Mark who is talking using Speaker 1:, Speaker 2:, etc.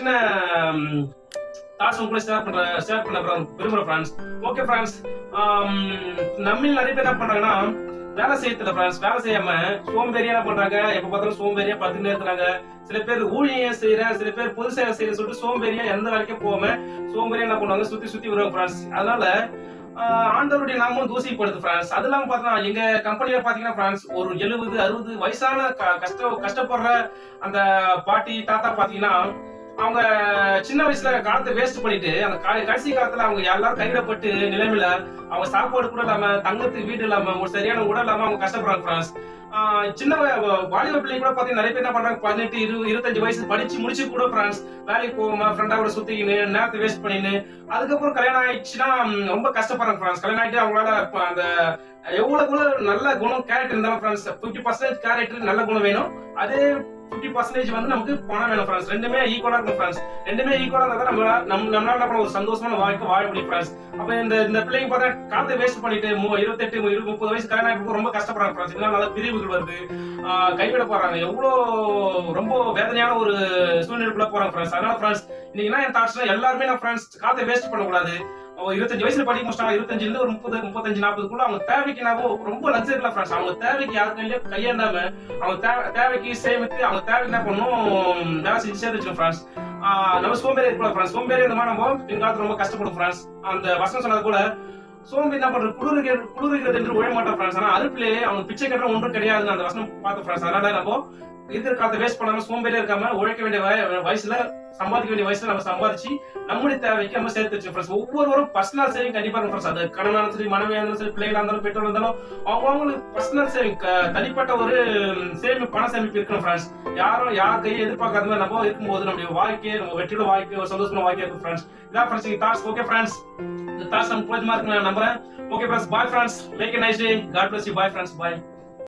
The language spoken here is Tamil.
Speaker 1: சின்ன தாட்ஸ் உங்களை ஷேர் பண்ண விரும்புறேன் ஃப்ரெண்ட்ஸ். ஓகே ஃப்ரெண்ட்ஸ், நம்மில் நிறைய பேர் என்ன பண்றாங்கன்னா வேலை செய்யறதுல ஃப்ரெண்ட்ஸ், வேலை செய்யாம சோம்பேறியா என்ன பண்றாங்க, எப்ப பார்த்தாலும் சோம்பேறியா படுத்துட்டே இருக்கிறாங்க. சில பேர் ஊழியம் செய்யறேன், சில பேர் பொது சேவை செய்யறேன்னு சொல்லிட்டு சோம்பேறியா எந்த வேலைக்கும் போகாம சோம்பேறியா என்ன பண்ணுவாங்க, சுத்தி வருவாங்க ஃப்ரெண்ட்ஸ். அதனால ஆண்டவருடைய நாமும் தூசிப்படுது ஃப்ரெண்ட்ஸ். அது இல்லாம பாத்தீங்கன்னா எங்க கம்பெனில பாத்தீங்கன்னா ஃப்ரெண்ட்ஸ் ஒரு 70-60 வயசான கஷ்டப்படுற அந்த பாட்டி தாத்தா பாத்தீங்கன்னா அவங்க சின்ன வயசுல காலத்தை வேஸ்ட் பண்ணிட்டு அந்த கடைசி காலத்துல அவங்க எல்லாரும் கைவிடப்பட்டு நிலைமையில அவங்க சாப்பாடு கூட இல்லாம, தங்கத்துக்கு வீடு இல்லாம, ஒரு சரியான உடல் இல்லாம அவங்க கஷ்டப்படுறாங்க ஃப்ரெண்ட்ஸ். சின்ன வாலிப பிள்ளைங்க கூட பாத்தீங்கன்னா நிறைய பேர் என்ன பண்றாங்க, 18, 20, 25 வயசு படிச்சு முடிச்சு கூட ஃப்ரெண்ட்ஸ் வேலைக்கு போகாம ஃப்ரெண்டா கூட சுத்திக்கின்னு நேரத்தை வேஸ்ட் பண்ணின்னு அதுக்கப்புறம் கல்யாணம் ஆயிடுச்சுன்னா ரொம்ப கஷ்டப்படுறாங்க ஃப்ரெண்ட்ஸ். கல்யாணம் ஆயிட்டு அவங்களால அந்த எவ்வளவு நல்ல குணம் கேரக்டர் இருந்தாலும் ஃப்ரெண்ட்ஸ் 50% கேரக்டர் நல்ல குணம் வேணும், அதே 50% வந்து நமக்கு பணம் வேணும் ஃப்ரெண்ட்ஸ். ரெண்டுமே ஈக்குவலா இருக்கும் ஃப்ரெண்ட்ஸ். ரெண்டுமே ஈக்குவலா இருந்தா நம்மளால ஒரு சந்தோஷமான வாழ்க்கை வாழ முடியும் ஃப்ரெண்ட்ஸ். அப்ப இந்த பிள்ளைங்க பார்த்தா காலத்தை வேஸ்ட் பண்ணிட்டு 28, 30 வயசு கல்யாணம் ஆகிட்டு ரொம்ப கஷ்டப்படுறாங்க ஃப்ரெண்ட்ஸ். இதனால நல்ல பிரிவுகள் வருது, கைவிட போறாங்க, எவ்வளவு ரொம்ப வேதனையான ஒரு சூழ்நிலைக்குள்ள போறாங்க ஃப்ரெண்ட்ஸ். அதனால ஃப்ரெண்ட்ஸ் இன்னைக்கு என்ன என் தாட்ஸ்னா எல்லாருமே நான் ஃப்ரெண்ட்ஸ் காலத்தை வேஸ்ட் பண்ணக்கூடாது. 25 வயசுல படிக்க முடிச்சாங்க, 25 இருந்து ஒரு 30, 35, 40 அவங்க தேவைக்கு ரொம்ப லக்ஸரியா ஃப்ரெண்ட்ஸ். அவங்க தேவைக்கு யாருக்கும் கையேண்டாம அவங்க தேவைக்கு சேமித்து அவங்க தேவைக்கு என்ன பண்ணணும் வேலை செஞ்சு சேர்த்துச்சு ஃப்ரெண்ட்ஸ். நம்ம சோம்பேறி இருக்கலாம் ஃப்ரெண்ட்ஸ். சோம்பேறி இந்த மாதிரி நம்ம பின்காலத்துல ரொம்ப கஷ்டப்படும் ஃப்ரெண்ட்ஸ். அந்த வசனம் சொன்னது கூட சோம்பேறி என்ன பண்றது, குளிர்கிறது என்று உழைய மாட்டோம் ஃப்ரெண்ட்ஸ். ஆனா அறுப்பிலே அவங்க பிச்சை கட்டுற ஒன்றும் கிடையாதுன்னு அந்த வசனம் பார்த்து ஃப்ரெண்ட்ஸ். அதனால நம்ம இருக்கிற காலத்தை வேஸ்ட் பண்ணாம சோம்பேறியா இருக்காம உழைக்க வேண்டிய வயசுல சம்பாதிக்க வேண்டிய வயசுல நம்ம சம்பாதிச்சு நம்முடைய தேவைக்கு நம்ம சேர்த்து வச்சு ஃப்ரெண்ட்ஸ். ஒவ்வொருவரும் பர்சனல் சேவிங் கண்டிப்பா இருக்கும் ஃப்ரெண்ட்ஸ். அது கணவனாலும் சரி, மனைவியா இருந்தாலும் சரி, பிள்ளைகளா இருந்தாலும், பெற்றோர் இருந்தாலும் அவங்களுக்கு பர்சனல் சேவிங் தனிப்பட்ட ஒரு பண சேமிப்பு இருக்கணும் ஃப்ரெண்ட்ஸ். யார் கையை எதிர்பார்க்காத மாதிரி நம்ம இருக்கும்போது நம்முடைய வாழ்க்கை நம்ம வெற்றியோட வாழ்க்கை ஒரு சந்தோஷமான வாழ்க்கை இருக்கும் ஃப்ரெண்ட்ஸ். இதான் ஃப்ரெண்ட்ஸ் தாட்ஸ். ஓகே ஃப்ரெண்ட்ஸ், இந்த தாட்ஸ் நம்ம போதுமா இருக்கு நான் நம்புறேன். Okay friends, bye friends, make a nice day, God bless you, bye friends, bye.